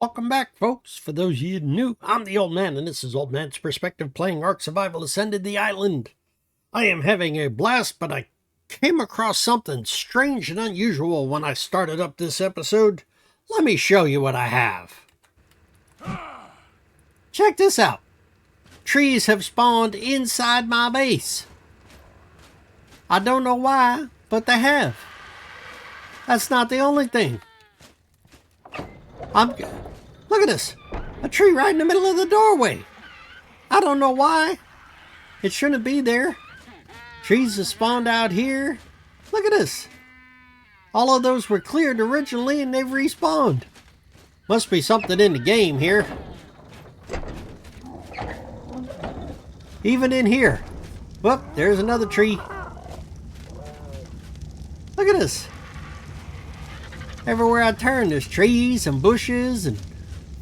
Welcome back, folks. For those of you new, I'm the Old Man, and this is Old Man's Perspective playing Ark Survival Ascended the Island. I am having a blast, but I came across something strange and unusual when I started up this episode. Let me show you what I have. Check this out. Trees have spawned inside my base. I don't know why, but they have. That's not the only thing. Look at this. A tree right in the middle of the doorway. I don't know why. It shouldn't be there. Trees have spawned out here. Look at this. All of those were cleared originally and they've respawned. Must be something in the game here. Even in here. Whoop, there's another tree. Look at this. Everywhere I turn, there's trees and bushes and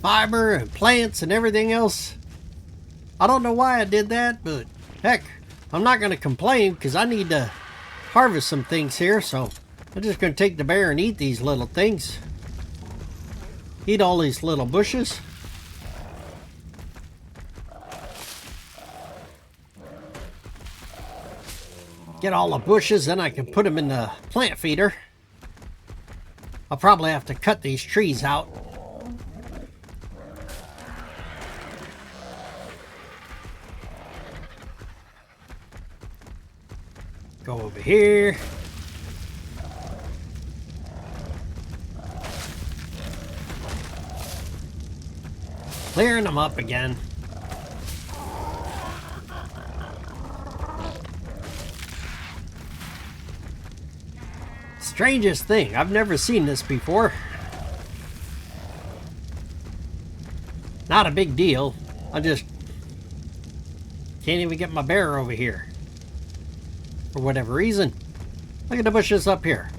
fiber and plants and everything else. I don't know why I did that, but heck, I'm not going to complain because I need to harvest some things here, so I'm just going to take the bear and eat these little things. Eat all these little bushes. Get all the bushes, then I can put them in the plant feeder. I'll probably have to cut these trees out. Go over here. Clearing them up again. Strangest thing, I've never seen this before. Not a big deal. I just can't even get my bear over here. For whatever reason. Look at the bushes up here.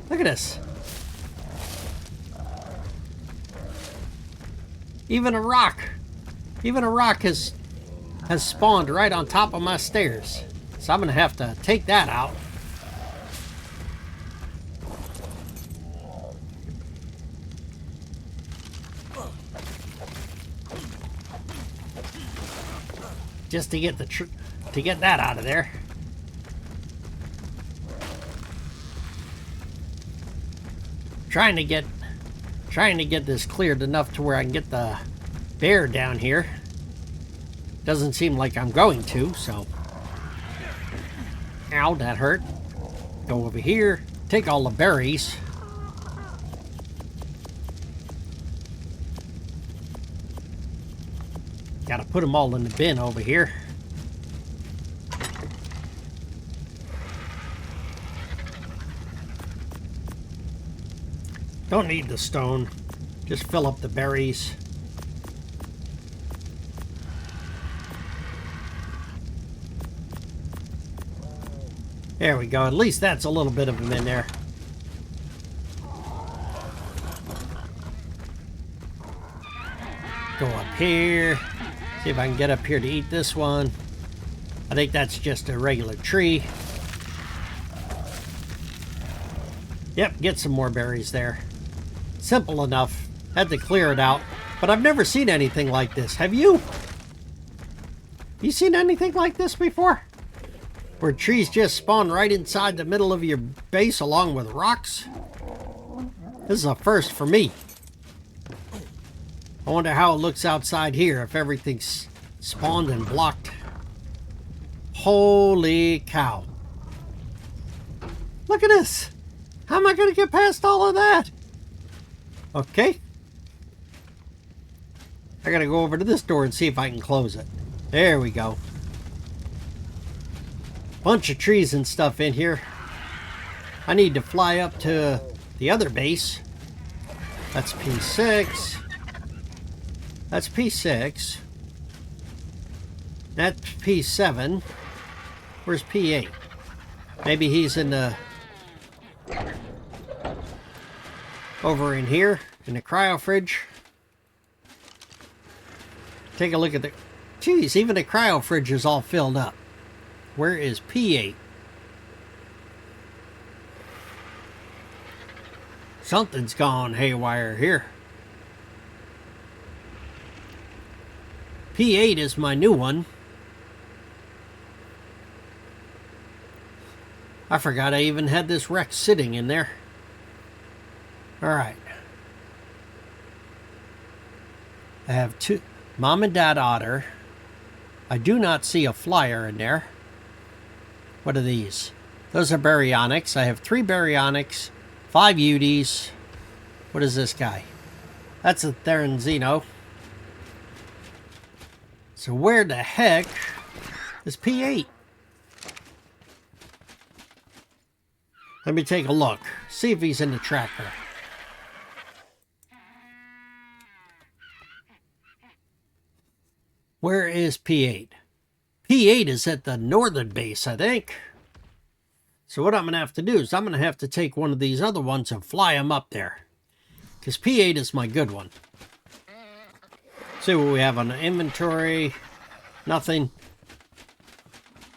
Look at this. Even a rock has spawned right on top of my stairs. So I'm going to have to take that out. Just to get that out of there. Trying to get this cleared enough to where I can get the bear down here. Doesn't seem like I'm going to, so. Ow, that hurt. Go over here, take all the berries. Gotta put them all in the bin over here. Don't need the stone. Just fill up the berries. There we go. At least that's a little bit of them in there. Go up here. See if I can get up here to eat this one. I think that's just a regular tree. Yep, get some more berries there. Simple enough. Had to clear it out. But I've never seen anything like this. Have you? You seen anything like this before? Where trees just spawn right inside the middle of your base along with rocks? This is a first for me. I wonder how it looks outside here if everything's spawned and blocked. Holy cow. Look at this. How am I going to get past all of that? Okay. I got to go over to this door and see if I can close it. There we go. Bunch of trees and stuff in here. I need to fly up to the other base. That's P6. That's P6. That's P7. Where's P8? Maybe he's in the... over in here, in the cryo fridge. Take a look at the... Geez, even the cryo fridge is all filled up. Where is P8? Something's gone haywire here. P8 is my new one. I forgot I even had this wreck sitting in there. Alright. I have two. Mom and Dad Otter. I do not see a flyer in there. What are these? Those are baryonyx. I have 3 baryonyx, 5 Uties. What is this guy? That's a Pteranodon. So where the heck is P8? Let me take a look. See if he's in the tracker. Where is P8? P8 is at the northern base, I think. So what I'm going to have to do is I'm going to have to take one of these other ones and fly him up there. Because P8 is my good one. See what we have on the inventory. Nothing.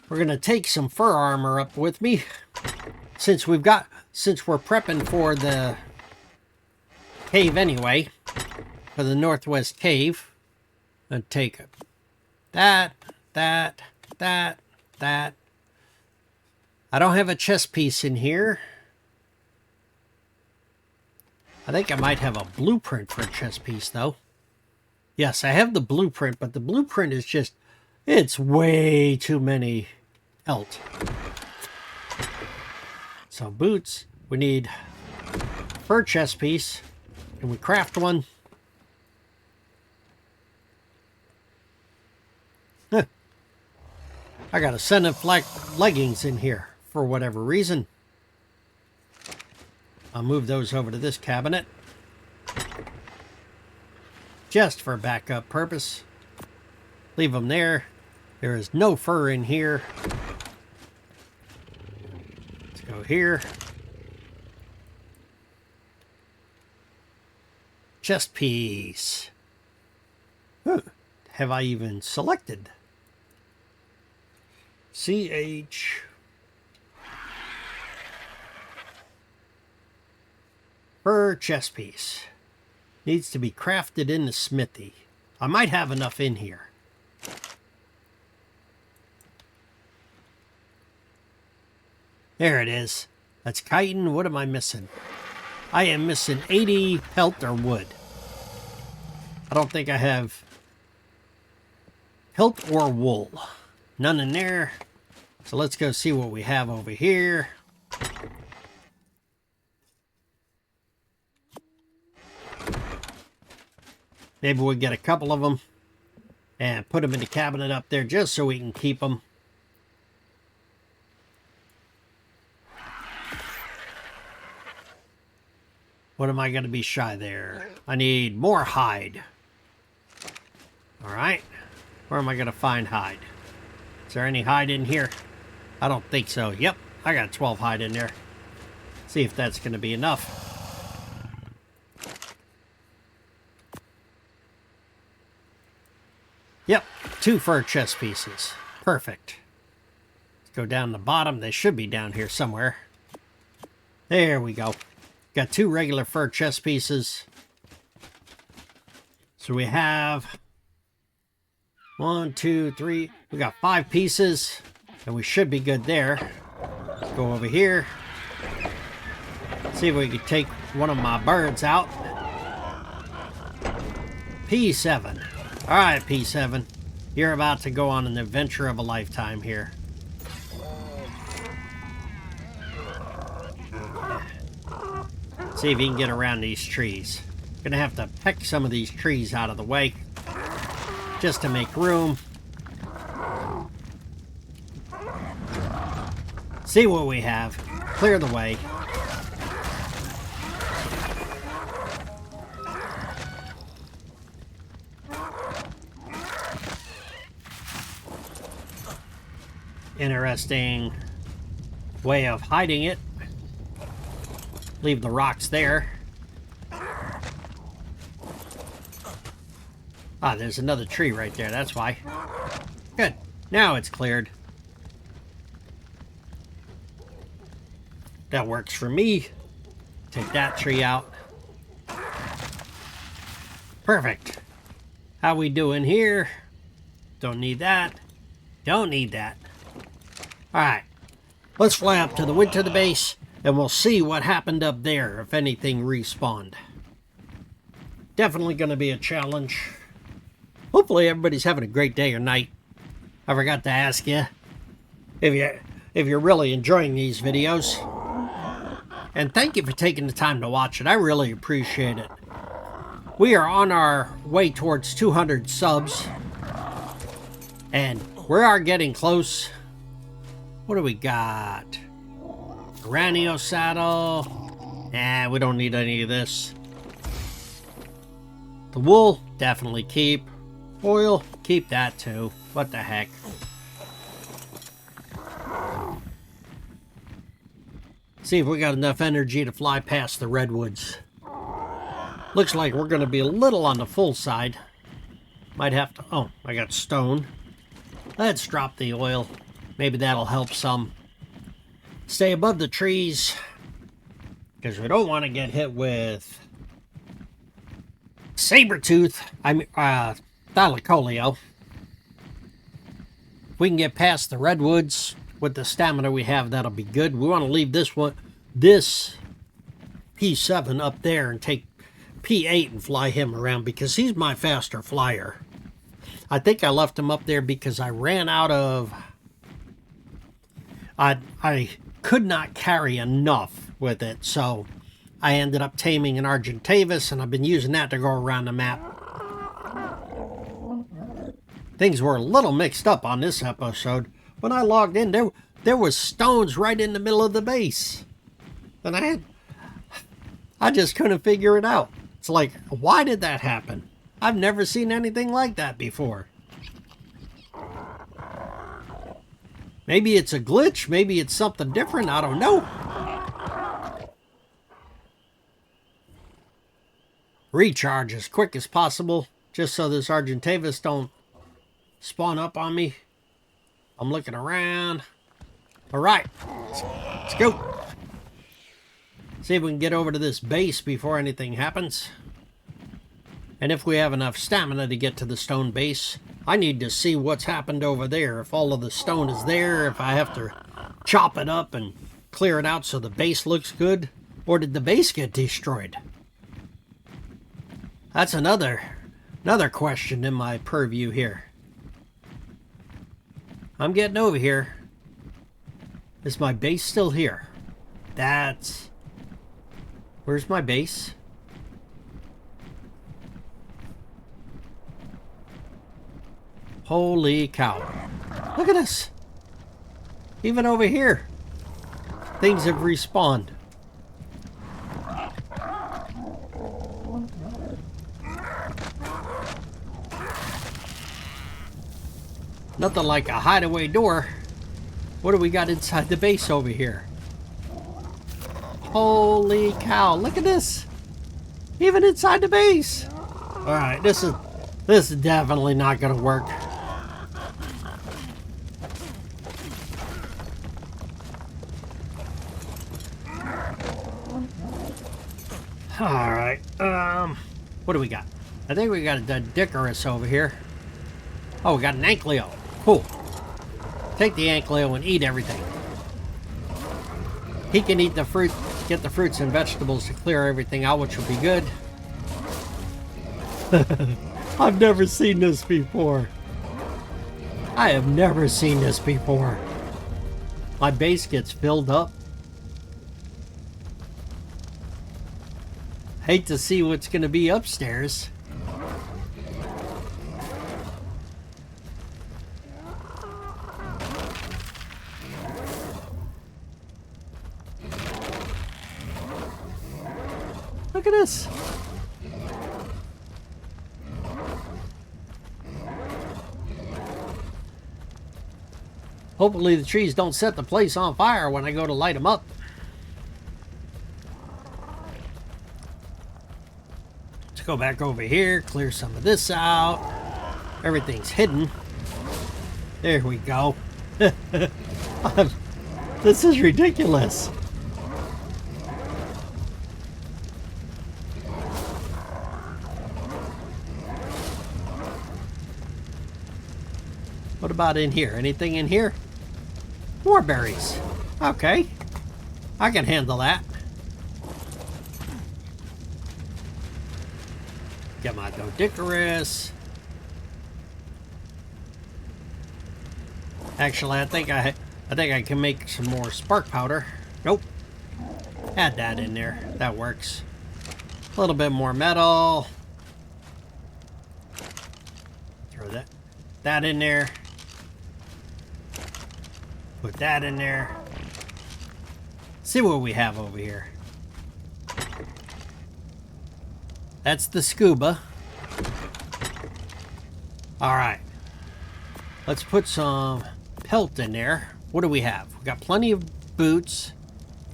We're going to take some fur armor up with me. Since we're prepping for the cave anyway. For the northwest cave. And take it. That. I don't have a chest piece in here. I think I might have a blueprint for a chest piece, though. Yes, I have the blueprint, but the blueprint is just... It's way too many elt. So, boots. We need fur chest piece. Can we craft one? Huh. I got Ascendant Fur leggings in here for whatever reason. I'll move those over to this cabinet. Just for backup purpose. Leave them there. There is no fur in here. Let's go here. Chest piece. Huh. Have I even selected? CH. Fur chest piece. Needs to be crafted in the smithy. I might have enough in here. There it is. That's chitin. What am I missing? I am missing 80 pelt or wood. I don't think I have pelt or wool. None in there. So let's go see what we have over here. Maybe we'll get a couple of them and put them in the cabinet up there just so we can keep them. What am I going to be shy there? I need more hide. All right. Where am I going to find hide? Is there any hide in here? I don't think so. Yep. I got 12 hide in there. See if that's going to be enough. Yep, 2 fur chest pieces. Perfect. Let's go down the bottom. They should be down here somewhere. There we go. Got 2 regular fur chest pieces. So we have 1, 2, 3. We got 5 pieces. And we should be good there. Let's go over here. See if we can take one of my birds out. P7. Alright, P7. You're about to go on an adventure of a lifetime here. See if you can get around these trees. Gonna have to peck some of these trees out of the way. Just to make room. See what we have. Clear the way. Interesting way of hiding it. Leave the rocks there. Ah, there's another tree right there. That's why. Good. Now it's cleared. That works for me. Take that tree out. Perfect. How we doing here? Don't need that. Don't need that. Alright. Let's fly up to the winter base and we'll see what happened up there if anything respawned. Definitely going to be a challenge. Hopefully everybody's having a great day or night. I forgot to ask you if you're really enjoying these videos. And thank you for taking the time to watch it. I really appreciate it. We are on our way towards 200 subs. And we are getting close. What do we got? Ranio saddle. Nah, we don't need any of this. The wool, definitely keep. Oil, keep that too. What the heck. See if we got enough energy to fly past the redwoods. Looks like we're going to be a little on the full side. Might have to... Oh, I got stone. Let's drop the oil. Maybe that'll help some. Stay above the trees. Because we don't want to get hit with... Saber-tooth. Thylacoleo. If we can get past the redwoods with the stamina we have, that'll be good. We want to leave this P7 up there and take P8 and fly him around because he's my faster flyer. I think I left him up there because I ran out of... I could not carry enough with it, so I ended up taming an Argentavis, and I've been using that to go around the map. Things were a little mixed up on this episode. When I logged in, there was stones right in the middle of the base. And I just couldn't figure it out. It's like, why did that happen? I've never seen anything like that before. Maybe it's a glitch, maybe it's something different, I don't know. Recharge as quick as possible, just so this Argentavis don't spawn up on me. I'm looking around. Alright, let's go. See if we can get over to this base before anything happens. And if we have enough stamina to get to the stone base, I need to see what's happened over there. If all of the stone is there, if I have to chop it up and clear it out so the base looks good, or did the base get destroyed? That's another question in my purview here. I'm getting over here. Is my base still here? Where's my base? Holy cow. Look at this. Even over here, things have respawned. Nothing like a hideaway door. What do we got inside the base over here? Holy cow, look at this. Even inside the base. Alright, this is definitely not gonna work. Alright, what do we got? I think we got a Dicarus over here. Oh, we got an Ankylo. Cool. Take the Ankylo and eat everything. He can eat the fruit, get the fruits and vegetables to clear everything out, which will be good. I've never seen this before. I have never seen this before. My base gets filled up. Hate to see what's going to be upstairs. Look at this. Hopefully the trees don't set the place on fire when I go to light them up. Let's go back over here, clear some of this out. Everything's hidden. There we go. This is ridiculous. What about in here? Anything in here? More berries. Okay. I can handle that. Get my Doedicurus. Actually, I think I can make some more spark powder. Nope. Add that in there. That works. A little bit more metal. Throw that in there. Put that in there. See what we have over here. That's the scuba. Alright. Let's put some pelt in there. What do we have? We got plenty of boots,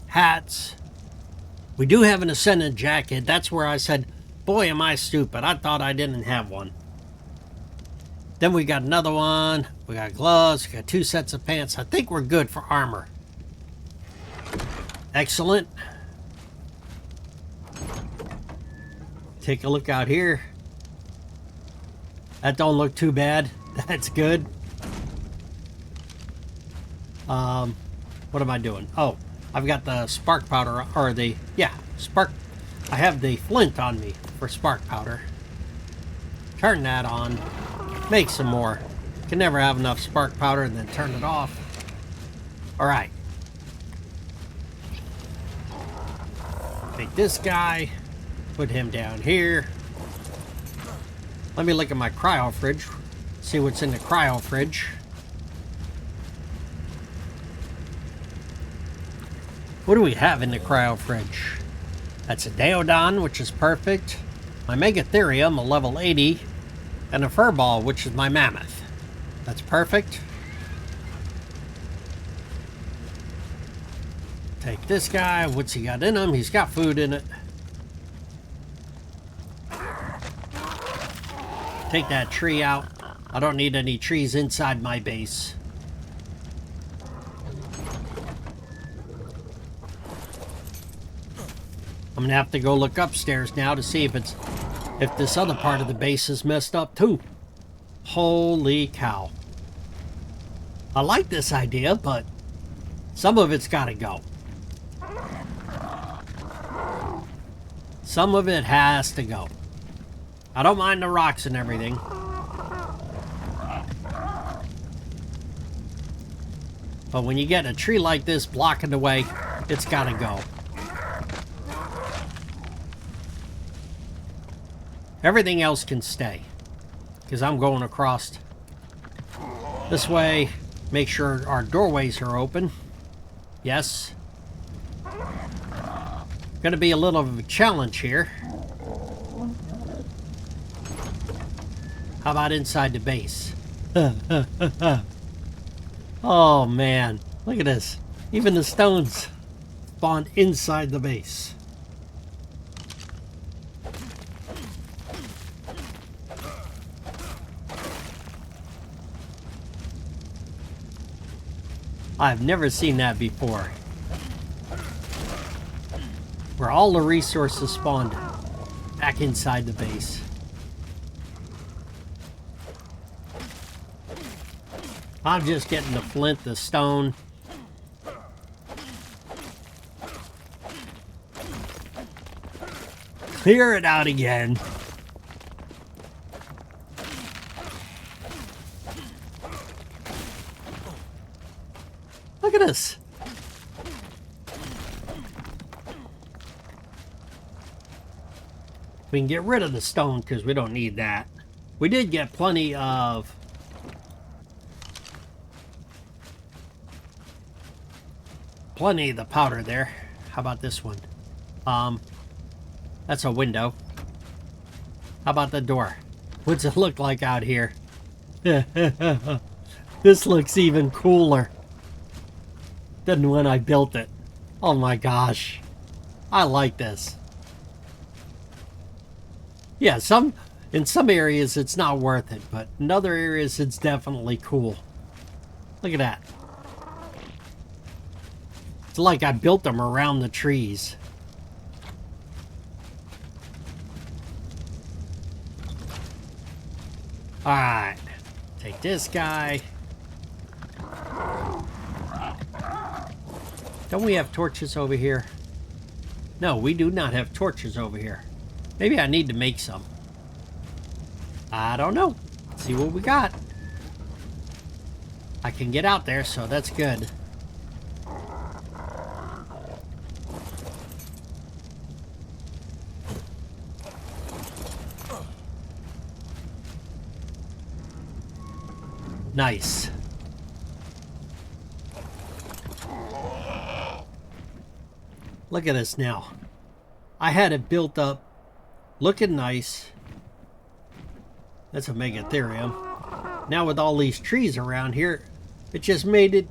hats. We do have an Ascendant jacket. That's where I said, boy, am I stupid. I thought I didn't have one. Then we got another one. We got gloves. We got 2 sets of pants. I think we're good for armor. Excellent. Take a look out here. That don't look too bad. That's good. What am I doing? Oh, I've got the spark powder, or the, yeah, spark. I have the flint on me for spark powder. Turn that on. Make some more. Can never have enough spark powder and then turn it off. All right. Take this guy. Put him down here. Let me look at my cryo fridge. See what's in the cryo fridge. What do we have in the cryo fridge? That's a Pteranodon, which is perfect. My Megatherium, a level 80. And a fur ball, which is my mammoth. That's perfect. Take this guy. What's he got in him? He's got food in it. Take that tree out. I don't need any trees inside my base. I'm gonna have to go look upstairs now to see if this other part of the base is messed up too. Holy cow. I like this idea, but some of it's gotta go. Some of it has to go. I don't mind the rocks and everything. But when you get a tree like this blocking the way, it's gotta go. Everything else can stay, because I'm going across this way. Make sure our doorways are open. Yes. Gonna be a little of a challenge here. How about inside the base? Oh man, look at this. Even the stones spawn inside the base. I've never seen that before. Where all the resources spawned back inside the base. I'm just getting the flint, the stone. Clear it out again. Look at this. We can get rid of the stone because we don't need that. We did get plenty of the powder there. How about this one? That's a window. How about the door? What's it look like out here? This looks even cooler than when I built it. Oh my gosh. I like this. Yeah, in some areas it's not worth it, but in other areas it's definitely cool. Look at that. It's like I built them around the trees. Alright. Take this guy. Don't we have torches over here? No, we do not have torches over here. Maybe I need to make some. I don't know. Let's see what we got. I can get out there, so that's good. Nice. Look at this now. I had it built up, looking nice. That's a megatherium. Now with all these trees around here, it just made it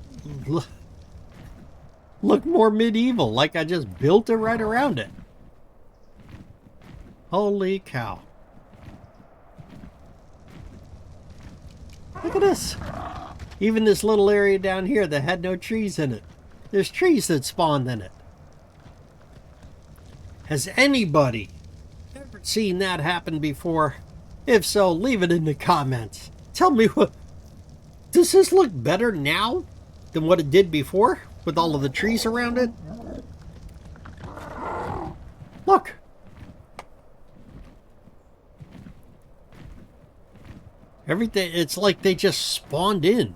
look more medieval, like I just built it right around it. Holy cow. Look at this. Even this little area down here that had no trees in it. There's trees that spawned in it. Has anybody ever seen that happen before? If so, leave it in the comments. Tell me, what does this look better now than what it did before with all of the trees around it? Look. Everything, it's like they just spawned in.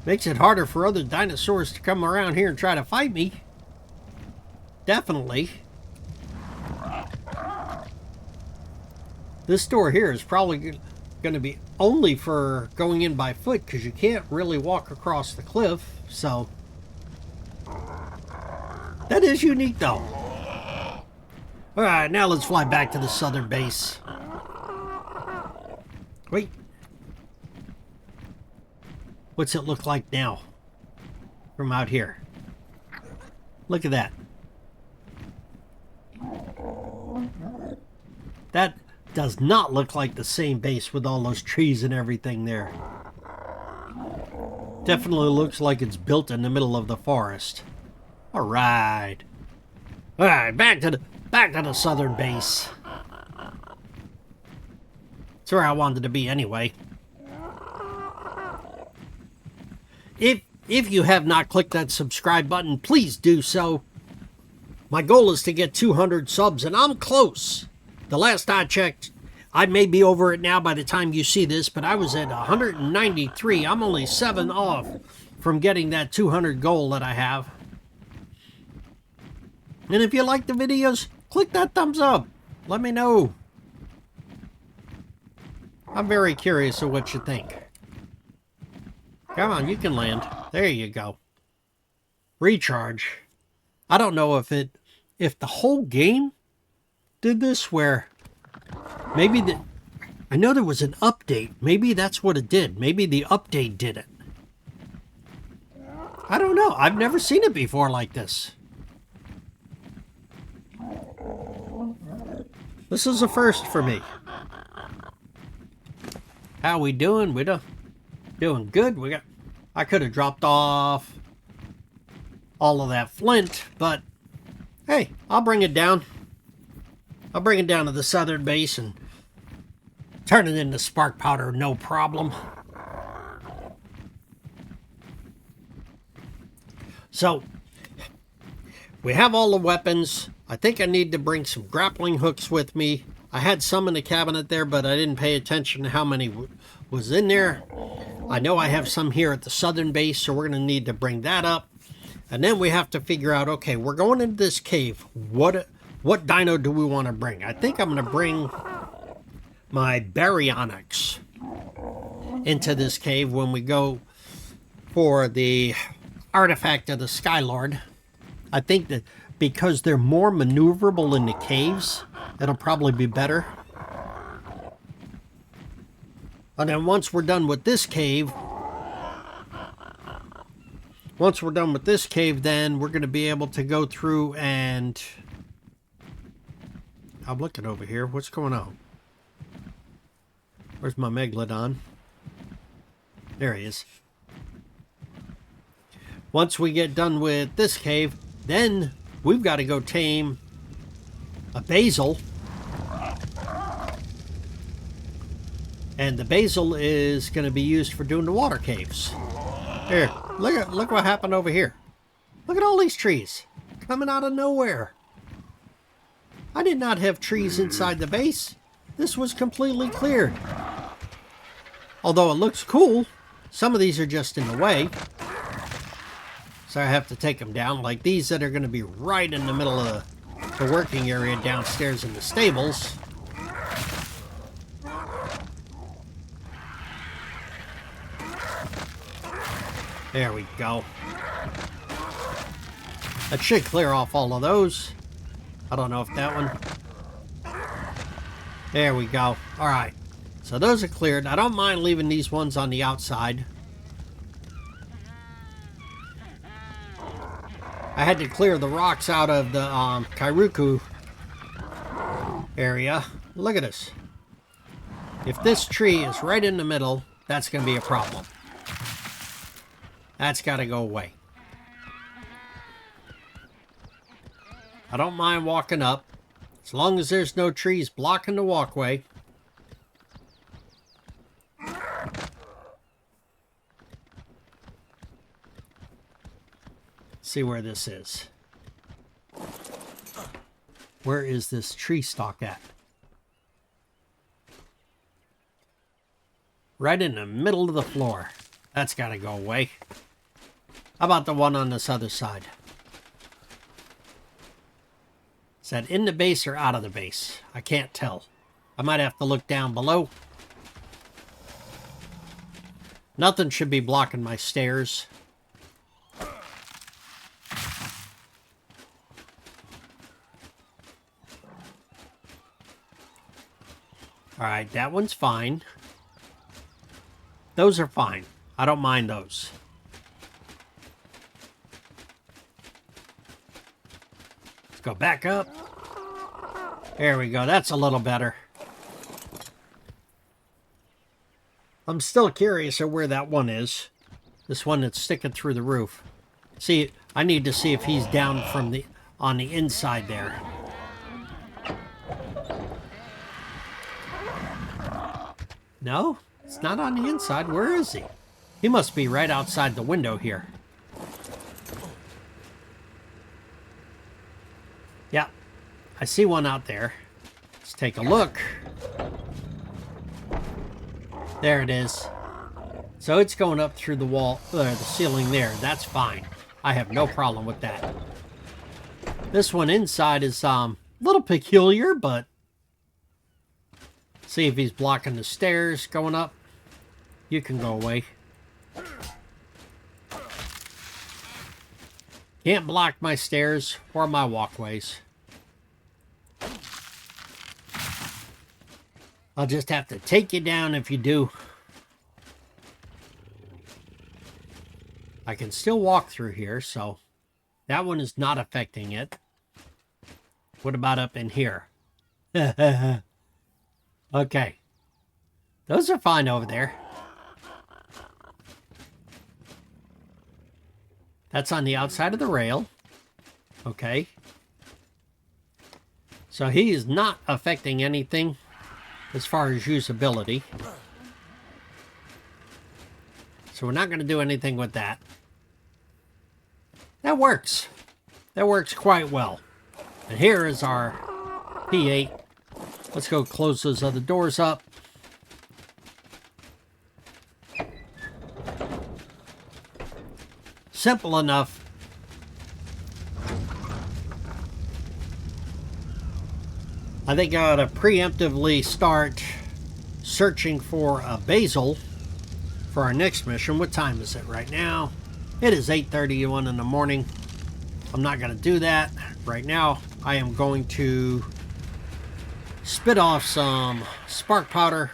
Makes it harder for other dinosaurs to come around here and try to fight me. Definitely. This door here is probably going to be only for going in by foot because you can't really walk across the cliff. So that is unique though. Alright, now let's fly back to the southern base. Wait. What's it look like now? From out here. Look at that. That does not look like the same base with all those trees and everything there. Definitely looks like it's built in the middle of the forest. Alright. Alright, back to the southern base. It's where I wanted to be anyway. If you have not clicked that subscribe button, please do so. My goal is to get 200 subs, and I'm close. The last I checked, I may be over it now by the time you see this, but I was at 193. I'm only 7 off from getting that 200 goal that I have. And if you like the videos, click that thumbs up. Let me know. I'm very curious of what you think. Come on, you can land. There you go. Recharge. I don't know if the whole game did this where maybe I know there was an update. Maybe that's what it did. Maybe the update did it. I don't know. I've never seen it before like this. This is a first for me. How we doing? We doing good. I could have dropped off all of that flint, but hey, I'll bring it down. I'll bring it down to the southern base and turn it into spark powder, no problem. So, we have all the weapons. I think I need to bring some grappling hooks with me. I had some in the cabinet there, but I didn't pay attention to how many was in there. I know I have some here at the southern base, so we're going to need to bring that up. And then we have to figure out, okay, we're going into this cave. What dino do we want to bring? I think I'm going to bring my baryonyx into this cave when we go for the artifact of the Skylord. I think that because they're more maneuverable in the caves, it'll probably be better. And then once we're done with this cave, then we're going to be able to go through and... I'm looking over here. What's going on? Where's my Megalodon? There he is. Once we get done with this cave, then we've got to go tame a basil. And the basil is going to be used for doing the water caves. Here, look what happened over here. Look at all these trees coming out of nowhere. I did not have trees inside the base. This was completely cleared. Although it looks cool, some of these are just in the way. So I have to take them down, like these that are going to be right in the middle of the working area downstairs in the stables. There we go. That should clear off all of those. I don't know if that one... There we go. Alright. So those are cleared. I don't mind leaving these ones on the outside. I had to clear the rocks out of the Kairuku area. Look at this. If this tree is right in the middle, that's going to be a problem. That's got to go away. I don't mind walking up, as long as there's no trees blocking the walkway. See where this is. Where is this tree stalk at? Right in the middle of the floor. That's got to go away. How about the one on this other side? Is that in the base or out of the base? I can't tell. I might have to look down below. Nothing should be blocking my stairs. Alright, that one's fine. Those are fine. I don't mind those. Let's go back up. There we go. That's a little better. I'm still curious of where that one is. This one that's sticking through the roof. See, I need to see if he's down from on the inside there. No, it's not on the inside. Where is he? He must be right outside the window here. Yeah, I see one out there. Let's take a look. There it is. So it's going up through the wall, the ceiling there. That's fine. I have no problem with that. This one inside is a little peculiar, but see if he's blocking the stairs going up. You can go away. Can't block my stairs or my walkways. I'll just have to take you down if you do. I can still walk through here, so that one is not affecting it. What about up in here? Okay. Those are fine over there. That's on the outside of the rail. Okay. So he is not affecting anything as far as usability. So we're not going to do anything with that. That works. That works quite well. And here is our P8. Let's go close those other doors up. Simple enough. I think I ought to preemptively start searching for a basil for our next mission. What time is it right now? It is 8:31 in the morning. I'm not going to do that right now. I am going to spit off some spark powder,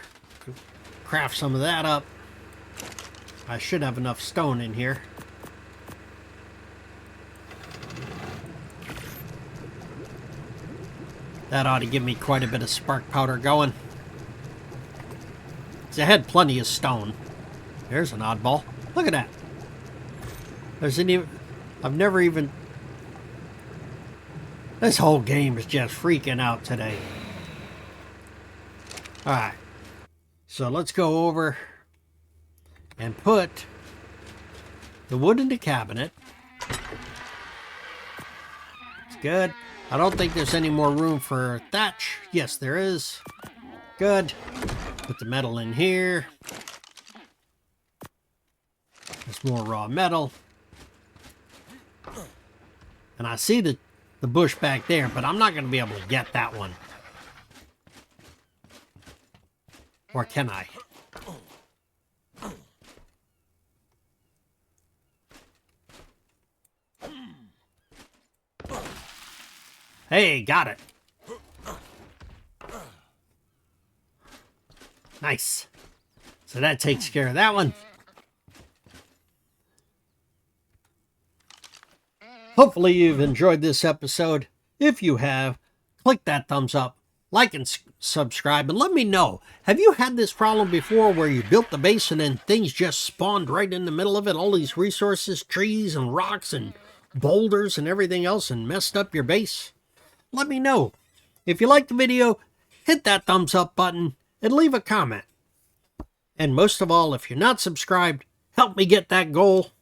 craft some of that up. I should have enough stone in here. That ought to give me quite a bit of spark powder going. I had plenty of stone. There's an oddball. Look at that. There's an even... I've never even... This whole game is just freaking out today. Alright. So let's go over and put the wood in the cabinet. It's good. I don't think there's any more room for thatch. Yes, there is. Good. Put the metal in here. There's more raw metal. And I see the bush back there, but I'm not going to be able to get that one. Or can I? Hey, got it. Nice. So that takes care of that one. Hopefully you've enjoyed this episode. If you have, click that thumbs up, like and subscribe, and let me know. Have you had this problem before where you built the base and then things just spawned right in the middle of it? All these resources, trees and rocks and boulders and everything else, and messed up your base? Let me know. If you liked the video, hit that thumbs up button and leave a comment. And most of all, if you're not subscribed, help me get that goal.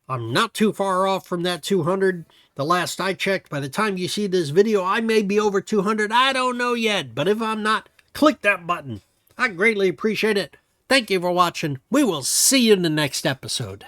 I'm not too far off from that 200. The last I checked, by the time you see this video, I may be over 200. I don't know yet, but if I'm not, click that button. I greatly appreciate it. Thank you for watching. We will see you in the next episode.